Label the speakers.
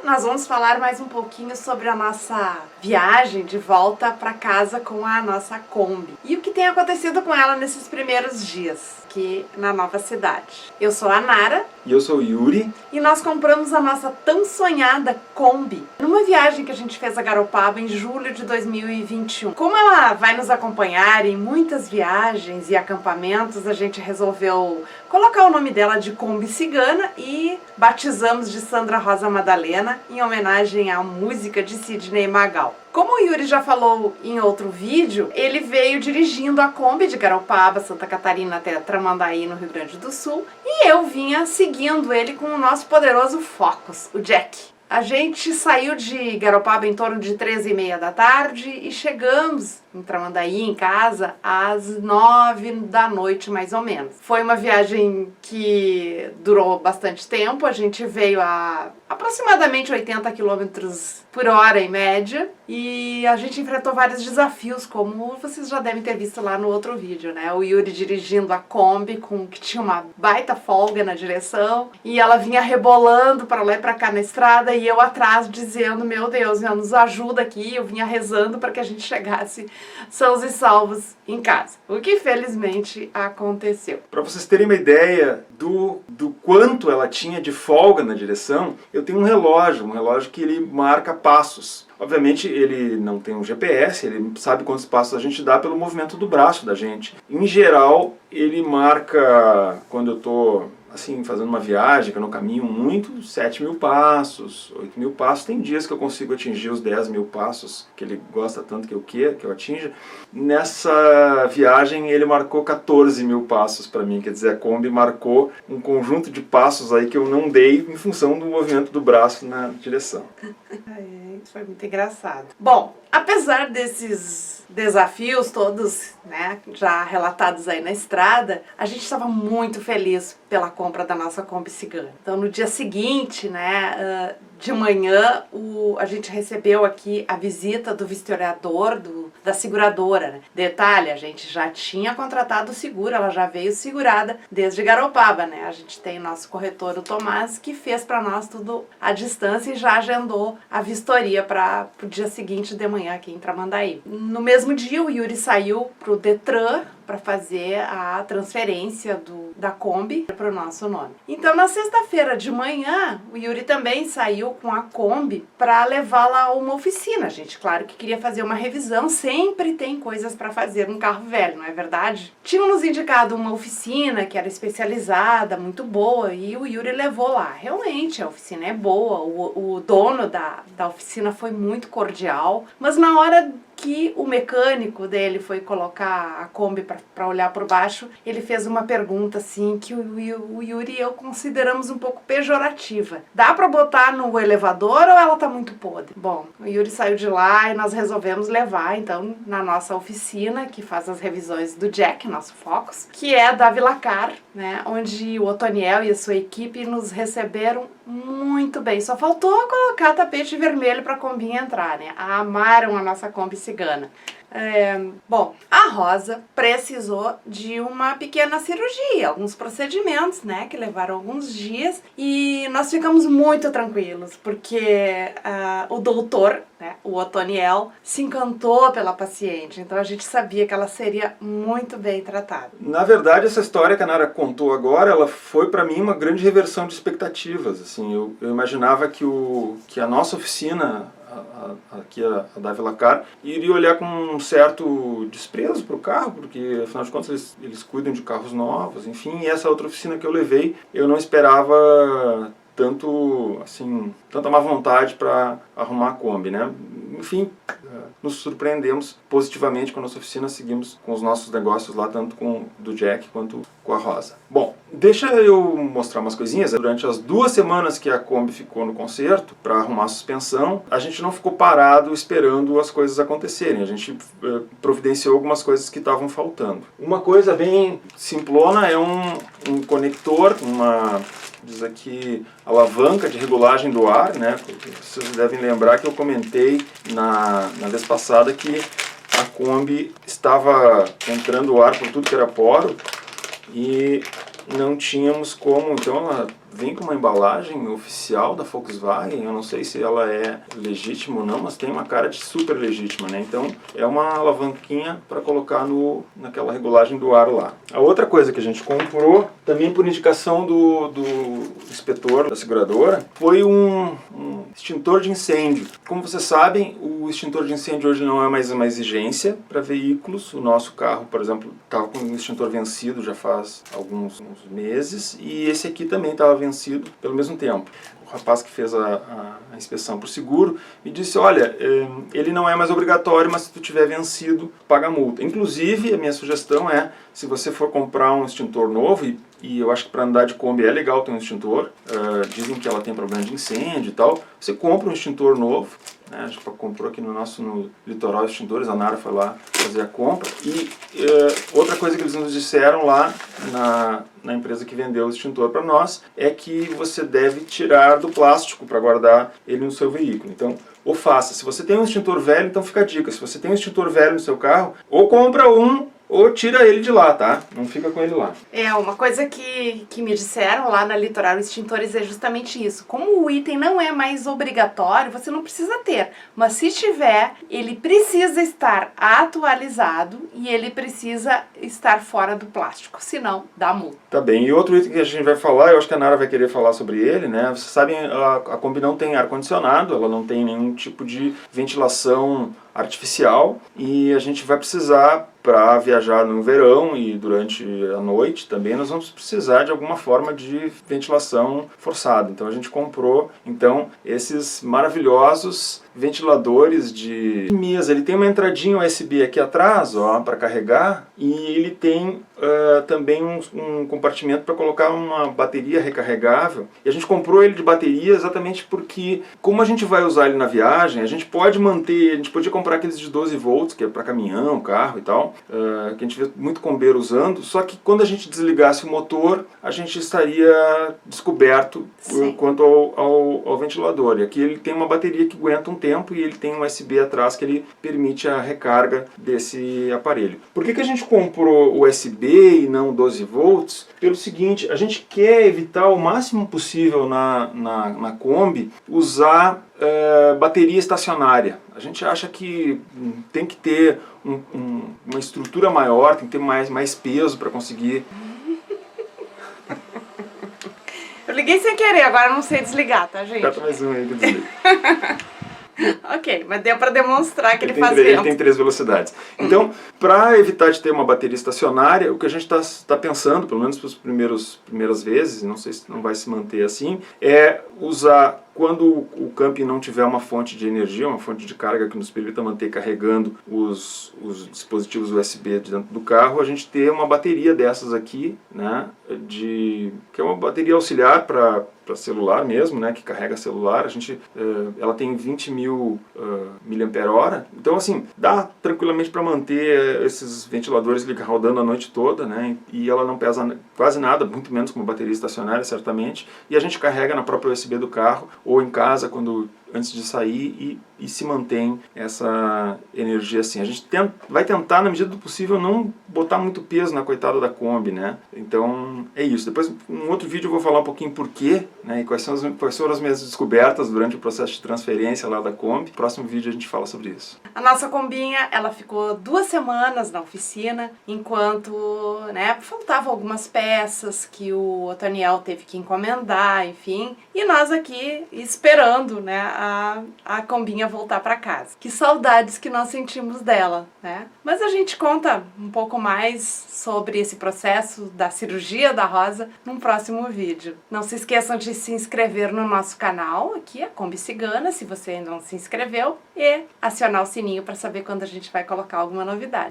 Speaker 1: nós vamos falar mais um pouquinho sobre a nossa viagem de volta para casa com a nossa Kombi. E o que tem acontecido com ela nesses primeiros dias aqui na nova cidade. Eu sou a Nara.
Speaker 2: E eu sou o Yuri.
Speaker 1: E nós compramos a nossa tão sonhada Kombi numa viagem que a gente fez a Garopaba em julho de 2021. Como ela vai nos acompanhar em muitas viagens e acampamentos, a gente resolveu colocar o nome dela de Kombi Cigana e batizamos de Sandra Rosa Madalena em homenagem à música de Sidney Magal. Como o Yuri já falou em outro vídeo, ele veio dirigindo a Kombi de Garopaba, Santa Catarina até Tramandaí, no Rio Grande do Sul, e eu vinha seguindo ele com o nosso poderoso Focus, o Jack. A gente saiu de Garopaba em torno de 13h30 da tarde e chegamos em Tramandaí, em casa, às 9 da noite, mais ou menos. Foi uma viagem que durou bastante tempo, a gente veio a aproximadamente 80 km por hora em média, e a gente enfrentou vários desafios, como vocês já devem ter visto lá no outro vídeo, né? O Yuri dirigindo a Kombi, que tinha uma baita folga na direção, e ela vinha rebolando para lá e para cá na estrada, e eu atrás dizendo, meu Deus, nos ajuda aqui. Eu vinha rezando para que a gente chegasse sãos e salvos em casa, o que felizmente aconteceu.
Speaker 2: Para vocês terem uma ideia do quanto ela tinha de folga na direção, eu tenho um relógio que ele marca passos. Obviamente ele não tem um GPS, ele sabe quantos passos a gente dá pelo movimento do braço da gente. Em geral, ele marca, quando eu estou assim, fazendo uma viagem, que eu não caminho muito, 7.000 passos, 8.000 passos. Tem dias que eu consigo atingir os 10.000 passos, que ele gosta tanto que eu atinja. Nessa viagem ele marcou 14.000 passos para mim, quer dizer, a Kombi marcou um conjunto de passos aí que eu não dei em função do movimento do braço na direção.
Speaker 1: Isso foi muito engraçado. Bom, apesar desses desafios todos, né, já relatados aí na estrada, a gente estava muito feliz pela compra da nossa Kombi Cigana. Então no dia seguinte, né, de manhã, a gente recebeu aqui a visita do vistoriador da seguradora, né? Detalhe, a gente já tinha contratado o seguro, ela já veio segurada desde Garopaba, né? A gente tem o nosso corretor, o Tomás, que fez para nós tudo à distância e já agendou a vistoria para o dia seguinte de manhã aqui em Tramandaí. No mesmo dia, o Yuri saiu para o Detran para fazer a transferência da Kombi para o nosso nome. Então, na sexta-feira de manhã, o Yuri também saiu com a Kombi para levá-la a uma oficina. A gente, claro que queria fazer uma revisão, sempre tem coisas para fazer num carro velho, não é verdade? Tinham nos indicado uma oficina que era especializada, muito boa, e o Yuri levou lá. Realmente, a oficina é boa, o dono da oficina foi muito cordial, mas na hora que o mecânico dele foi colocar a Kombi para olhar por baixo, ele fez uma pergunta assim que o Yuri e eu consideramos um pouco pejorativa. Dá para botar no elevador ou ela tá muito podre? Bom, o Yuri saiu de lá e nós resolvemos levar então na nossa oficina que faz as revisões do Jack, nosso Focus, que é da Vilacar, né, onde o Otoniel e a sua equipe nos receberam muito bem. Só faltou colocar tapete vermelho para a Kombi entrar, né? Amaram a nossa Kombi Cigana. Bom, a Rosa precisou de uma pequena cirurgia, alguns procedimentos, né, que levaram alguns dias, e nós ficamos muito tranquilos, porque o doutor, né, o Otoniel, se encantou pela paciente, então a gente sabia que ela seria muito bem tratada.
Speaker 2: Na verdade, essa história que a Nara contou agora, ela foi para mim uma grande reversão de expectativas. Assim, eu imaginava que a nossa oficina, aqui a da Vilacar, iria olhar com um certo desprezo para o carro, porque afinal de contas eles cuidam de carros novos, enfim, e essa outra oficina que eu levei, eu não esperava tanta má vontade para arrumar a Kombi, né? Enfim, nos surpreendemos positivamente com a nossa oficina, seguimos com os nossos negócios lá, tanto com do Jack quanto com a Rosa. Bom, deixa eu mostrar umas coisinhas. Durante as 2 semanas que a Kombi ficou no concerto, para arrumar a suspensão, a gente não ficou parado esperando as coisas acontecerem. A gente providenciou algumas coisas que estavam faltando. Uma coisa bem simplona é um conector, diz aqui, alavanca de regulagem do ar, né? Vocês devem lembrar que eu comentei na vez passada que a Kombi estava entrando o ar por tudo que era poro, e não tínhamos como, então ela vem com uma embalagem oficial da Volkswagen, eu não sei se ela é legítima ou não, mas tem uma cara de super legítima, né? Então é uma alavanquinha para colocar naquela regulagem do ar lá. A outra coisa que a gente comprou, também por indicação do inspetor da seguradora, foi um extintor de incêndio. Como vocês sabem, o extintor de incêndio hoje não é mais uma exigência para veículos. O nosso carro, por exemplo, estava com um extintor vencido já faz alguns meses, e esse aqui também estava vencido pelo mesmo tempo. O rapaz que fez a inspeção por seguro me disse, olha, ele não é mais obrigatório, mas se tu tiver vencido, paga a multa. Inclusive, a minha sugestão é, se você for comprar um extintor novo, e eu acho que para andar de Kombi é legal ter um extintor, dizem que ela tem problema de incêndio e tal, você compra um extintor novo, né? A gente comprou aqui no Litoral Extintores, a Nara foi lá fazer a compra, e outra coisa que eles nos disseram lá na empresa que vendeu o extintor para nós, é que você deve tirar do plástico para guardar ele no seu veículo. Então, ou faça, se você tem um extintor velho, então fica a dica, se você tem um extintor velho no seu carro, ou compra um, ou tira ele de lá, tá? Não fica com ele lá.
Speaker 1: Uma coisa que me disseram lá na Litoral Extintores é justamente isso. Como o item não é mais obrigatório, você não precisa ter. Mas se tiver, ele precisa estar atualizado e ele precisa estar fora do plástico, senão dá multa.
Speaker 2: Tá bem, e outro item que a gente vai falar, eu acho que a Nara vai querer falar sobre ele, né? Vocês sabem, a Kombi não tem ar-condicionado, ela não tem nenhum tipo de ventilação artificial, e a gente vai precisar, para viajar no verão e durante a noite também, nós vamos precisar de alguma forma de ventilação forçada. Então a gente comprou esses maravilhosos ventiladores de Mias. Ele tem uma entradinha USB aqui atrás, ó, para carregar, e ele tem também um compartimento para colocar uma bateria recarregável. E a gente comprou ele de bateria exatamente porque, como a gente vai usar ele na viagem, a gente pode manter, a gente podia comprar aqueles de 12 volts, que é para caminhão, carro e tal, que a gente vê muito combeiro usando, só que quando a gente desligasse o motor, a gente estaria descoberto quanto ao ventilador. E aqui ele tem uma bateria que aguenta um tempo, e ele tem um USB atrás que ele permite a recarga desse aparelho. Por que a gente comprou o USB e não 12 volts? Pelo seguinte, a gente quer evitar o máximo possível na Kombi usar bateria estacionária. A gente acha que tem que ter uma estrutura maior, tem que ter mais peso para conseguir.
Speaker 1: Eu liguei sem querer, agora eu não sei desligar, tá, gente?
Speaker 2: Aperta mais um aí que eu desligo.
Speaker 1: Ok, mas deu para demonstrar que ele faz
Speaker 2: vento. Ele
Speaker 1: vento.
Speaker 2: tem 3 velocidades. Então, para evitar de ter uma bateria estacionária, o que a gente está pensando, pelo menos para as primeiras vezes, não sei se não vai se manter assim, é usar, quando o camping não tiver uma fonte de energia, uma fonte de carga que nos permita manter carregando os dispositivos USB dentro do carro, a gente ter uma bateria dessas aqui, né, que é uma bateria auxiliar para celular mesmo, né, que carrega celular. Ela tem 20 mil mAh, então assim, dá tranquilamente para manter esses ventiladores rodando a noite toda, né, e ela não pesa quase nada, muito menos que uma bateria estacionária, certamente, e a gente carrega na própria USB do carro, ou em casa, antes de sair, e se mantém essa energia assim. A gente vai tentar, na medida do possível, não botar muito peso na coitada da Kombi, né? Então, é isso. Depois, num outro vídeo, eu vou falar um pouquinho por quê, né? E quais foram as minhas descobertas durante o processo de transferência lá da Kombi. No próximo vídeo a gente fala sobre isso.
Speaker 1: A nossa Kombinha, ela ficou 2 semanas na oficina, enquanto, né, faltavam algumas peças que o Otaniel teve que encomendar, enfim. E nós aqui esperando, né, a Kombinha voltar para casa. Que saudades que nós sentimos dela, né? Mas a gente conta um pouco mais sobre esse processo da cirurgia da Rosa num próximo vídeo. Não se esqueçam de se inscrever no nosso canal, aqui a Kombi Cigana, se você ainda não se inscreveu, e acionar o sininho para saber quando a gente vai colocar alguma novidade.